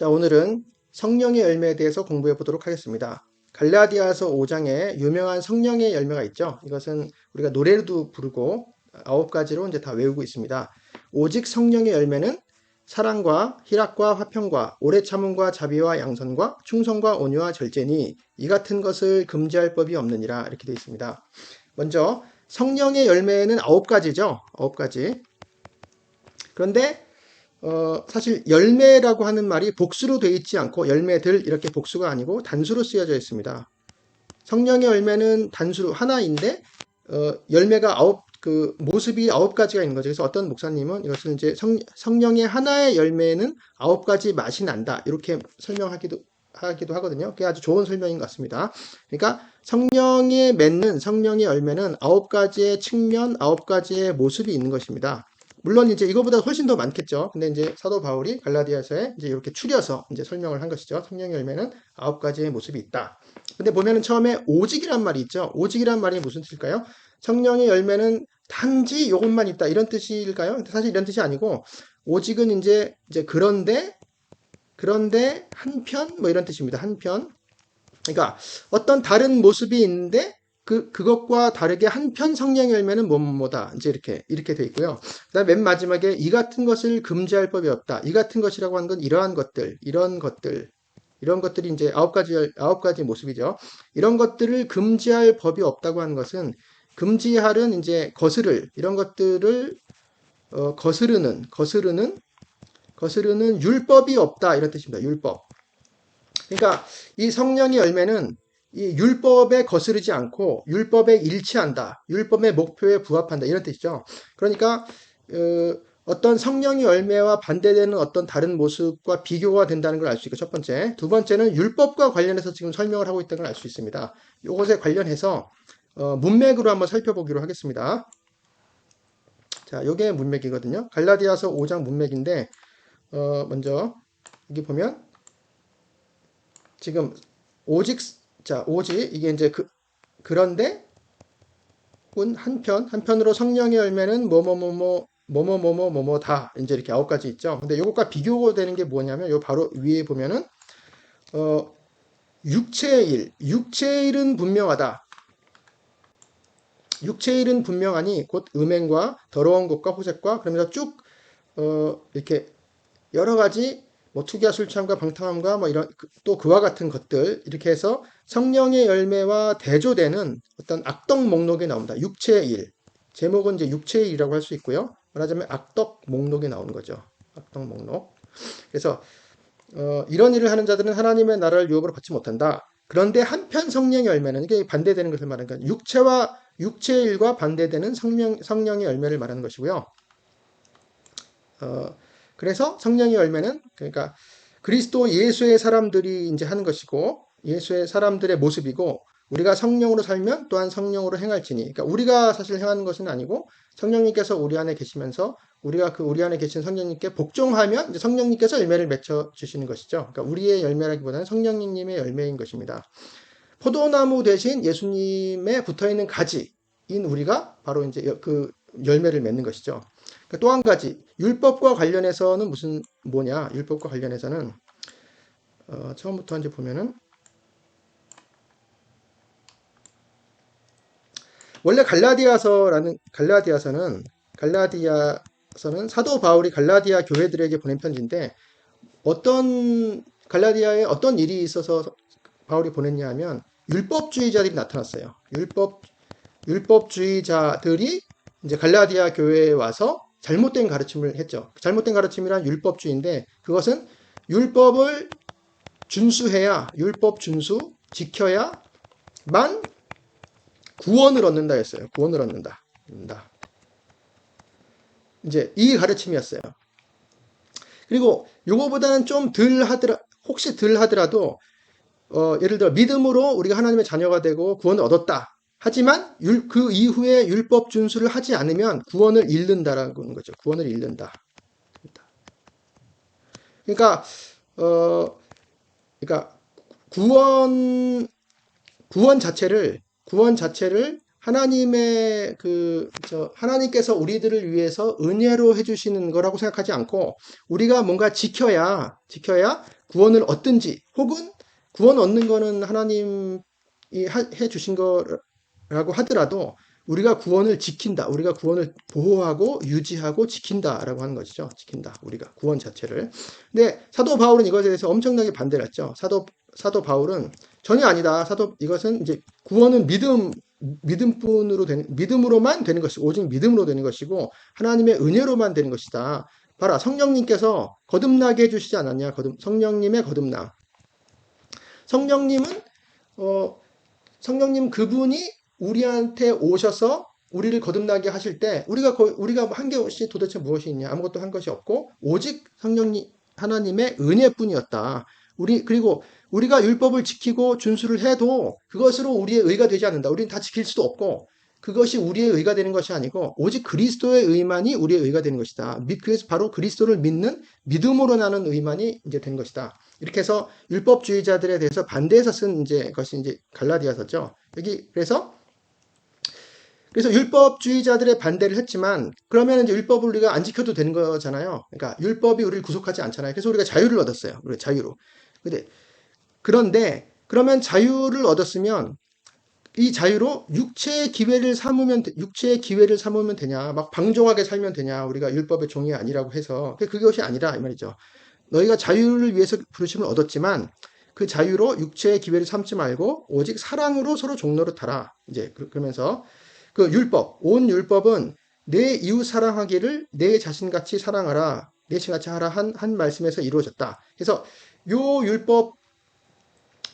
자, 오늘은 성령의 열매에 대해서 공부해 보도록 하겠습니다. 갈라디아서 5장에 유명한 성령의 열매가 있죠. 이것은 우리가 노래로도 부르고 9가지로 이제 다 외우고 있습니다. 오직 성령의 열매는 사랑과 희락과 화평과 오래 참음과 자비와 양선과 충성과 온유와 절제니 이 같은 것을 금지할 법이 없느니라 이렇게 되어 있습니다. 먼저 성령의 열매는 9가지죠. 9가지. 그런데 사실 열매라고 하는 말이 복수로 되어 있지 않고 열매들 이렇게 복수가 아니고 단수로 쓰여져 있습니다. 성령의 열매는 단수로 하나인데 열매가 모습이 9가지가 있는 거죠. 그래서 어떤 목사님은 이것은 이제 성령의 하나의 열매는 9가지 맛이 난다 이렇게 설명하기도 하거든요. 그게 아주 좋은 설명인 것 같습니다. 그러니까 성령에 맺는 성령의 열매는 9가지의 측면, 9가지의 모습이 있는 것입니다. 물론 이제 이거보다 훨씬 더 많겠죠. 근데 이제 사도 바울이 갈라디아서에 이제 이렇게 추려서 이제 설명을 한 것이죠. 성령의 열매는 9가지의 모습이 있다. 근데 보면은 처음에 오직이란 말이 있죠. 오직이란 말이 무슨 뜻일까요? 성령의 열매는 단지 이것만 있다 이런 뜻일까요? 근데 사실 이런 뜻이 아니고 오직은 이제 그런데 한편 뭐 이런 뜻입니다. 한편. 그러니까 어떤 다른 모습이 있는데 그것과 다르게 한편 성령의 열매는 뭐뭐다. 이제 이렇게 돼 있고요. 그다음 맨 마지막에 이 같은 것을 금지할 법이 없다. 이 같은 것이라고 하는 건 이러한 것들, 이런 것들이 이제 9가지 모습이죠. 이런 것들을 금지할 법이 없다고 하는 것은 금지할은 이제 이런 것들을 거스르는 율법이 없다 이런 뜻입니다. 율법. 그러니까 이 성령의 열매는 이 율법에 거스르지 않고 율법에 일치한다. 율법의 목표에 부합한다. 이런 뜻이죠. 그러니까 어떤 성령의 열매와 반대되는 어떤 다른 모습과 비교가 된다는 걸 알 수 있고 첫 번째. 두 번째는 율법과 관련해서 지금 설명을 하고 있다는 걸 알 수 있습니다. 이것에 관련해서 문맥으로 한번 살펴보기로 하겠습니다. 자, 요게 문맥이거든요. 갈라디아서 5장 문맥인데 먼저 여기 보면 지금 오직 이게 이제 그런데 한편으로 성령의 열매는 뭐뭐다 이제 이렇게 9가지 있죠. 근데 이것과 비교되는 게 뭐냐면 요 바로 위에 보면은 육체의 일은 분명하다. 육체의 일은 분명하니 곧 음행과 더러운 것과 호색과 그러면서 쭉 이렇게 여러 가지 뭐 투기와 술 취함과 방탕함과 뭐 이런 또 그와 같은 것들 이렇게 해서 성령의 열매와 대조되는 어떤 악덕 목록에 나옵니다. 육체의 일. 제목은 이제 육체의 일이라고 할 수 있고요. 말하자면 악덕 목록에 나오는 거죠. 악덕 목록. 그래서 이런 일을 하는 자들은 하나님의 나라를 유업으로 받지 못한다. 그런데 한편 성령의 열매는 이게 반대되는 것을 말하는 거예요. 육체의 일과 반대되는 성령의 열매를 말하는 것이고요. 그래서 성령의 열매는 그러니까 그리스도 예수의 사람들이 이제 하는 것이고 예수의 사람들의 모습이고 우리가 성령으로 살면 또한 성령으로 행할지니 그러니까 우리가 사실 행하는 것은 아니고 성령님께서 우리 안에 계시면서 우리가 우리 안에 계신 성령님께 복종하면 이제 성령님께서 열매를 맺혀 주시는 것이죠. 그러니까 우리의 열매라기보다는 성령님의 열매인 것입니다. 포도나무 대신 예수님에 붙어 있는 가지인 우리가 바로 이제 그 열매를 맺는 것이죠. 또 한 가지 율법과 관련해서는 뭐냐? 율법과 관련해서는 처음부터 이제 보면은 원래 갈라디아서는 사도 바울이 갈라디아 교회들에게 보낸 편지인데 갈라디아에 어떤 일이 있어서 바울이 보냈냐 하면 율법주의자들이 나타났어요. 율법주의자들이 이제 갈라디아 교회에 와서 잘못된 가르침을 했죠. 잘못된 가르침이란 율법주의인데 그것은 율법 준수, 지켜야만 구원을 얻는다 했어요. 구원을 얻는다. 이제 이 가르침이었어요. 그리고 요거보다는 좀 혹시 덜 하더라도 예를 들어 믿음으로 우리가 하나님의 자녀가 되고 구원을 얻었다. 하지만 그 이후에 율법 준수를 하지 않으면 구원을 잃는다라는 거죠. 구원을 잃는다. 그러니까 구원 자체를 하나님의 하나님께서 우리들을 위해서 은혜로 해주시는 거라고 생각하지 않고 우리가 뭔가 지켜야 구원을 얻든지 혹은 구원 얻는 거는 하나님이 해 주신 거라고 하더라도 우리가 구원을 지킨다. 우리가 구원을 보호하고 유지하고 지킨다라고 하는 것이죠. 지킨다. 우리가 구원 자체를. 근데 사도 바울은 이것에 대해서 엄청나게 반대를 했죠. 사도 바울은 전혀 아니다. 이것은 이제 구원은 믿음으로만 되는 것이고 오직 믿음으로 되는 것이고 하나님의 은혜로만 되는 것이다. 봐라, 성령님께서 거듭나게 해주시지 않았냐? 성령님의 거듭남. 성령님은 성령님 그분이 우리한테 오셔서 우리를 거듭나게 하실 때 우리가 한 것이 도대체 무엇이 있냐? 아무것도 한 것이 없고 오직 성령님 하나님의 은혜뿐이었다. 그리고 우리가 율법을 지키고 준수를 해도 그것으로 우리의 의가 되지 않는다. 우리는 다 지킬 수도 없고 그것이 우리의 의가 되는 것이 아니고 오직 그리스도의 의만이 우리의 의가 되는 것이다. 그래서 바로 그리스도를 믿는 믿음으로 나는 의만이 이제 된 것이다. 이렇게 해서 율법주의자들에 대해서 반대해서 쓴 것이 이제 갈라디아서죠. 그래서 율법주의자들의 반대를 했지만 그러면 이제 율법을 우리가 안 지켜도 되는 거잖아요. 그러니까 율법이 우리를 구속하지 않잖아요. 그래서 우리가 자유를 얻었어요. 우리가 자유로. 그런데 그러면 자유를 얻었으면 이 자유로 육체의 기회를 삼으면 되냐? 막 방종하게 살면 되냐? 우리가 율법의 종이 아니라고 해서 그것이 아니라 이 말이죠. 너희가 자유를 위해서 부르심을 얻었지만 그 자유로 육체의 기회를 삼지 말고 오직 사랑으로 서로 종노릇하라. 이제 그러면서 그 온 율법은 내 이웃 사랑하기를 내 자신같이 사랑하라. 내 자신같이 하라 한 말씀에서 이루어졌다. 그래서 요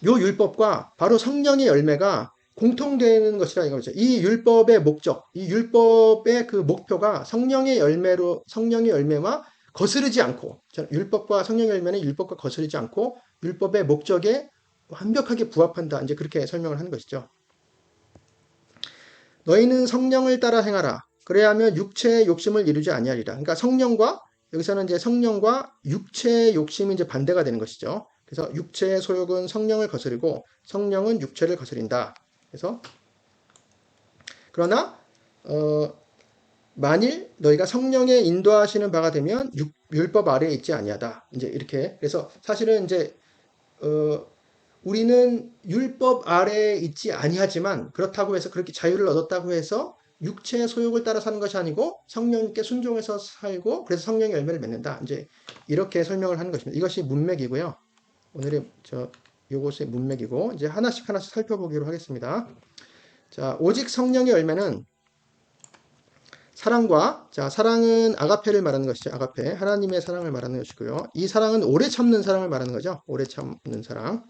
율법과 바로 성령의 열매가 공통되는 것이라 이거죠. 이 율법의 목적, 이 율법의 그 목표가 성령의 열매와 거스르지 않고, 율법과 성령의 열매는 율법과 거스르지 않고 율법의 목적에 완벽하게 부합한다. 이제 그렇게 설명을 하는 것이죠. 너희는 성령을 따라 행하라. 그래야 하면 육체의 욕심을 이루지 아니하리라. 그러니까 여기서는 이제 성령과 육체의 욕심이 이제 반대가 되는 것이죠. 그래서 육체의 소욕은 성령을 거스르고 성령은 육체를 거스린다. 그래서 그러나 만일 너희가 성령의 인도하시는 바가 되면 율법 아래에 있지 아니하다. 이제 이렇게. 그래서 사실은 이제 우리는 율법 아래에 있지 아니하지만 그렇다고 해서 그렇게 자유를 얻었다고 해서 육체의 소욕을 따라 사는 것이 아니고 성령님께 순종해서 살고 그래서 성령의 열매를 맺는다. 이제 이렇게 설명을 하는 것입니다. 이것이 문맥이고요. 오늘의 요것의 문맥이고 이제 하나씩 살펴보기로 하겠습니다. 자, 오직 성령의 열매는 사랑은 아가페를 말하는 것이죠. 아가페. 하나님의 사랑을 말하는 것이고요. 이 사랑은 오래 참는 사랑을 말하는 거죠. 오래 참는 사랑.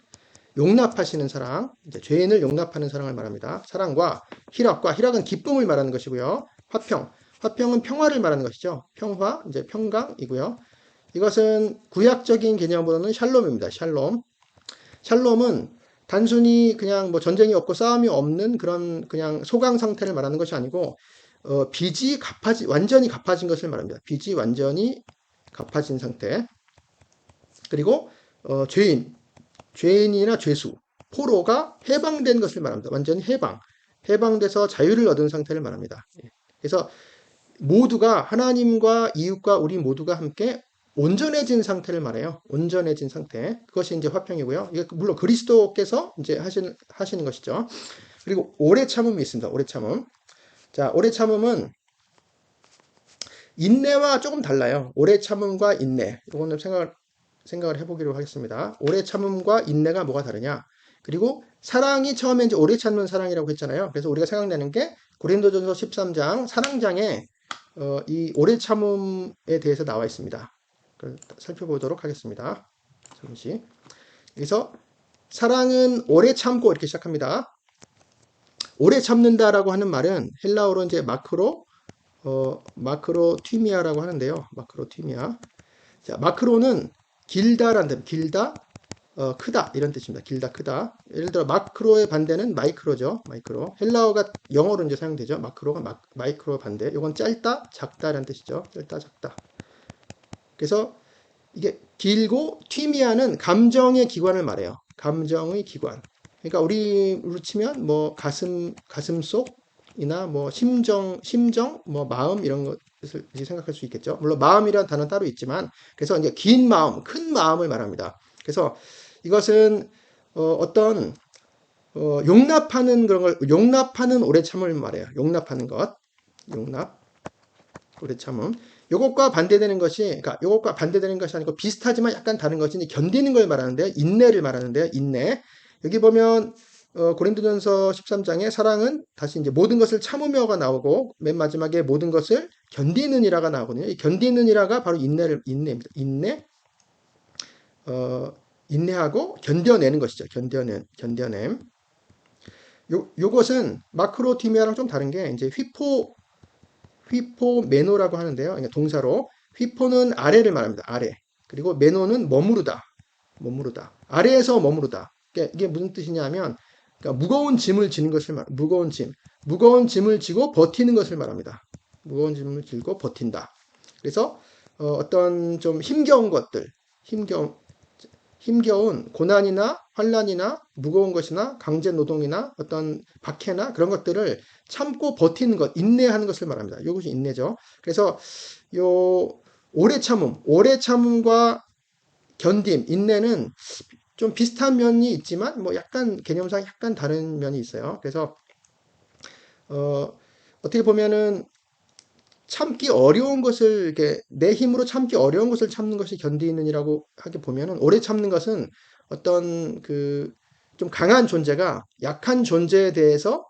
용납하시는 사랑. 이제 죄인을 용납하는 사랑을 말합니다. 사랑과 희락은 기쁨을 말하는 것이고요. 화평은 평화를 말하는 것이죠. 평화, 이제 평강이고요. 이것은 구약적인 개념으로는 샬롬입니다. 샬롬은 단순히 그냥 뭐 전쟁이 없고 싸움이 없는 그런 그냥 소강 상태를 말하는 것이 아니고 빚이 완전히 갚아진 것을 말합니다. 빚이 완전히 갚아진 상태. 그리고 죄인이나 죄수, 포로가 해방된 것을 말합니다. 완전히 해방돼서 자유를 얻은 상태를 말합니다. 그래서 모두가 하나님과 이웃과 우리 모두가 함께 온전해진 상태를 말해요. 온전해진 상태. 그것이 이제 화평이고요. 이게 물론 그리스도께서 이제 하시는 것이죠. 그리고 오래 참음이 있습니다. 오래 참음. 자, 오래 참음은 인내와 조금 달라요. 오래 참음과 인내. 이거는 생각을 해보기로 하겠습니다. 오래 참음과 인내가 뭐가 다르냐? 그리고 사랑이 처음에 이제 오래 참는 사랑이라고 했잖아요. 그래서 우리가 생각나는 게 고린도전서 13장 사랑장에 이 오래 참음에 대해서 나와 있습니다. 살펴보도록 하겠습니다. 잠시. 여기서 사랑은 오래 참고 이렇게 시작합니다. 오래 참는다라고 하는 말은 헬라어로 이제 마크로 튀미아라고 하는데요. 마크로 튀미아. 자, 마크로는 길다라는 뜻, 크다 이런 뜻입니다. 길다, 크다. 예를 들어 마크로의 반대는 마이크로죠. 마이크로. 헬라어가 영어로 이제 사용되죠. 마크로가 마이크로 반대. 이건 짧다, 작다라는 뜻이죠. 짧다, 작다. 그래서 이게 길고 튀미아는 감정의 기관을 말해요. 감정의 기관. 그러니까 우리로 치면 뭐 가슴 속이나 뭐 심정, 뭐 마음 이런 것을 생각할 수 있겠죠. 물론 마음이라는 단어는 따로 있지만 그래서 이제 긴 마음, 큰 마음을 말합니다. 그래서 이것은 어떤 용납하는 그런 걸 용납하는 오래 참음을 말해요. 용납하는 것, 용납, 오래 참음. 요것과 반대되는 것이, 그러니까 요것과 반대되는 것이 아니고 비슷하지만 약간 다른 것이 견디는 걸 말하는데요. 인내를 말하는데요. 인내. 여기 보면 고린도전서 13장에 사랑은 다시 이제 모든 것을 참으며가 나오고 맨 마지막에 모든 것을 견디느니라가 나오거든요. 이 견디느니라가 바로 인내입니다. 인내, 어, 인내하고 견뎌내는 것이죠. 견뎌냄. 요것은 마크로티미아랑 좀 다른 게 이제 휘포메노라고 하는데요. 그러니까 동사로 휘포는 아래를 말합니다. 아래. 그리고 메노는 머무르다. 머무르다. 아래에서 머무르다. 그러니까 이게 무슨 뜻이냐면 그러니까 무거운 짐을 지는 것을 무거운 짐을 지고 버티는 것을 말합니다. 무거운 짐을 지고 버틴다. 그래서 어떤 좀 힘겨운 것들, 힘겨운 고난이나 환란이나 무거운 것이나 강제 노동이나 어떤 박해나 그런 것들을 참고 버티는 것, 인내하는 것을 말합니다. 이것이 인내죠. 그래서 요 오래 참음과 견딤, 인내는 좀 비슷한 면이 있지만 뭐 약간 개념상 약간 다른 면이 있어요. 그래서 어, 어떻게 보면은 참기 어려운 것을 이렇게 내 힘으로 참기 어려운 것을 참는 것이 견디는이라고 하게 보면은 오래 참는 것은 어떤 그 좀 강한 존재가 약한 존재에 대해서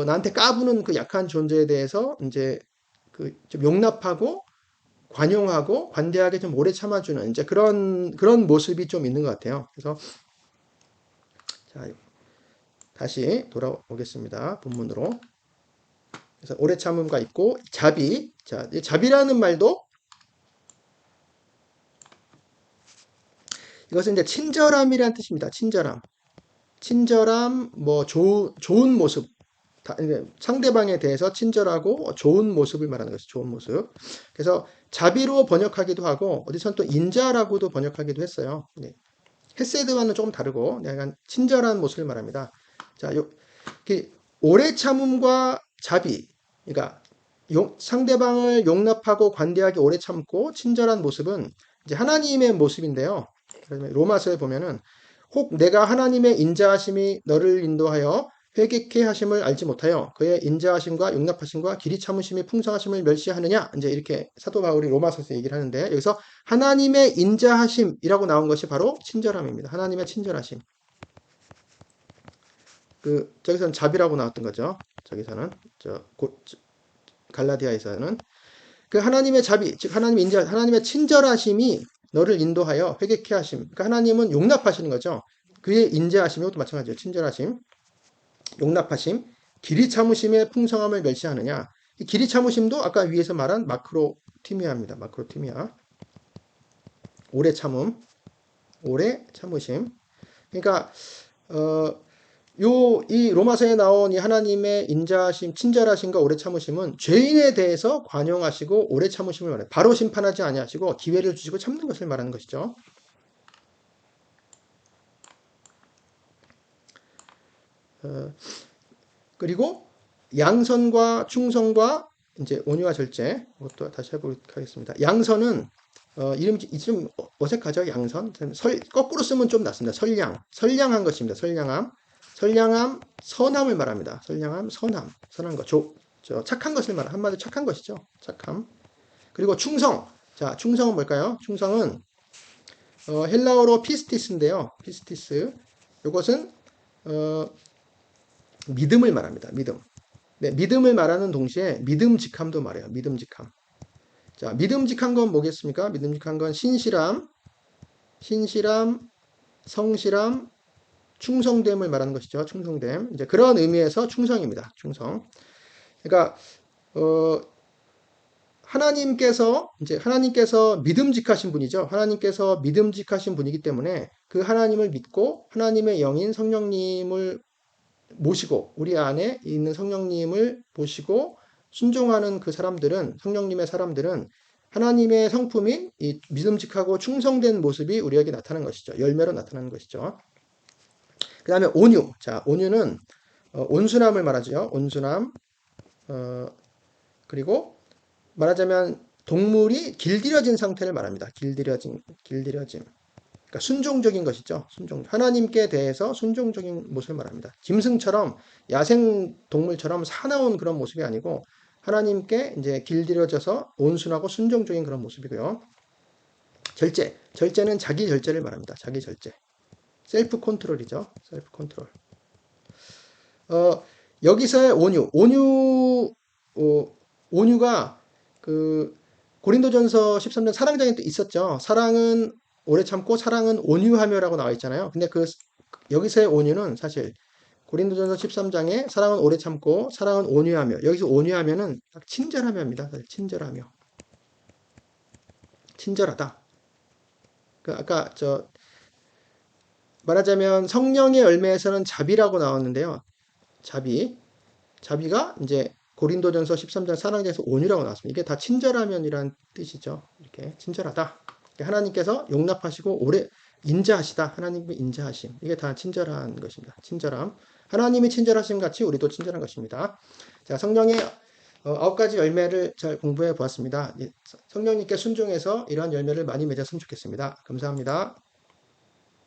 나한테 까부는 그 약한 존재에 대해서 이제 그 좀 용납하고 관용하고 관대하게 좀 오래 참아주는 이제 그런 모습이 좀 있는 것 같아요. 그래서 자 다시 돌아오겠습니다. 본문으로. 그래서 오래 참음과 있고 자비. 자, 이 자비라는 말도 이것은 이제 친절함이라는 뜻입니다. 친절함. 친절함, 뭐 좋은 모습. 상대방에 대해서 친절하고 좋은 모습을 말하는 것이 좋은 모습. 그래서 자비로 번역하기도 하고 어디선 또 인자라고도 번역하기도 했어요. 네. 헤세드와는 조금 다르고 약간 친절한 모습을 말합니다. 자, 오래 참음과 자비. 그러니까 상대방을 용납하고 관대하게 오래 참고 친절한 모습은 이제 하나님의 모습인데요. 로마서에 보면은 혹 내가 하나님의 인자하심이 너를 인도하여 회개케 하심을 알지 못하여 그의 인자하심과 용납하심과 길이 참으심이 풍성하심을 멸시하느냐 이제 이렇게 사도 바울이 로마서에서 얘기를 하는데 여기서 하나님의 인자하심이라고 나온 것이 바로 친절함입니다. 하나님의 친절하심. 저기서는 자비라고 나왔던 거죠. 저기서는 갈라디아에서는 그 하나님의 자비, 즉 하나님의 친절하심이 너를 인도하여 회개케 하심. 그러니까 하나님은 용납하시는 거죠. 그의 인자하심, 이것도 마찬가지죠. 친절하심, 용납하심, 길이 참으심의 풍성함을 멸시하느냐. 이 길이 참으심도 아까 위에서 말한 마크로티미아입니다. 마크로티미아. 오래 참음, 오래 참으심. 그러니까 이 로마서에 나온 이 하나님의 인자하심, 친절하심과 오래 참으심은 죄인에 대해서 관용하시고 오래 참으심을 말해요. 바로 심판하지 아니하시고 기회를 주시고 참는 것을 말하는 것이죠. 그리고 양선과 충성과 이제 온유와 절제. 이것도 다시 해보도록 하겠습니다. 양선은 이름이 좀 어색하죠. 양선. 거꾸로 쓰면 좀 낫습니다. 선량한 것입니다. 선량함, 선함을 말합니다. 선량함, 선한 것, 착한 것을 말합니다. 한마디로 착한 것이죠. 착함. 그리고 충성. 자, 충성은 뭘까요? 충성은 헬라어로 피스티스인데요. 피스티스. 이것은 믿음을 말합니다. 믿음. 네, 믿음을 말하는 동시에 믿음직함도 말해요. 믿음직함. 자, 믿음직한 건 뭐겠습니까? 믿음직한 건 신실함, 성실함, 충성됨을 말하는 것이죠. 충성됨. 이제 그런 의미에서 충성입니다. 충성. 그러니까 하나님께서 믿음직하신 분이죠. 하나님께서 믿음직하신 분이기 때문에 그 하나님을 믿고 하나님의 영인 성령님을 모시고 우리 안에 있는 성령님을 모시고 순종하는 그 사람들은 성령님의 사람들은 하나님의 성품인 이 믿음직하고 충성된 모습이 우리에게 나타나는 것이죠. 열매로 나타나는 것이죠. 그 다음에 온유. 자, 온유는 온순함을 말하죠. 온순함. 그리고 말하자면 동물이 길들여진 상태를 말합니다. 길들여짐. 그러니까 그러니까 순종적인 것이죠. 하나님께 대해서 순종적인 모습을 말합니다. 짐승처럼 야생 동물처럼 사나운 그런 모습이 아니고 하나님께 이제 길들여져서 온순하고 순종적인 그런 모습이고요. 절제는 자기 절제를 말합니다. 자기 절제. 셀프 컨트롤이죠. 셀프 컨트롤. 여기서의 온유가 그 고린도전서 13장 사랑장에 또 있었죠. 사랑은 오래 참고 사랑은 온유하며라고 나와 있잖아요. 근데 여기서의 온유는 사실 고린도전서 13장에 사랑은 오래 참고 사랑은 온유하며, 여기서 온유하면은 친절하며입니다. 친절하며. 친절하다. 아까 말하자면 성령의 열매에서는 자비라고 나왔는데요. 자비가 이제 고린도전서 13장 사랑에서 온유라고 나왔습니다. 이게 다 친절하면이란 뜻이죠. 이렇게 친절하다. 하나님께서 용납하시고 오래 인자하시다. 하나님의 인자하심. 이게 다 친절한 것입니다. 친절함. 하나님이 친절하심 같이 우리도 친절한 것입니다. 자, 성령의 9가지 열매를 잘 공부해 보았습니다. 성령님께 순종해서 이러한 열매를 많이 맺었으면 좋겠습니다. 감사합니다.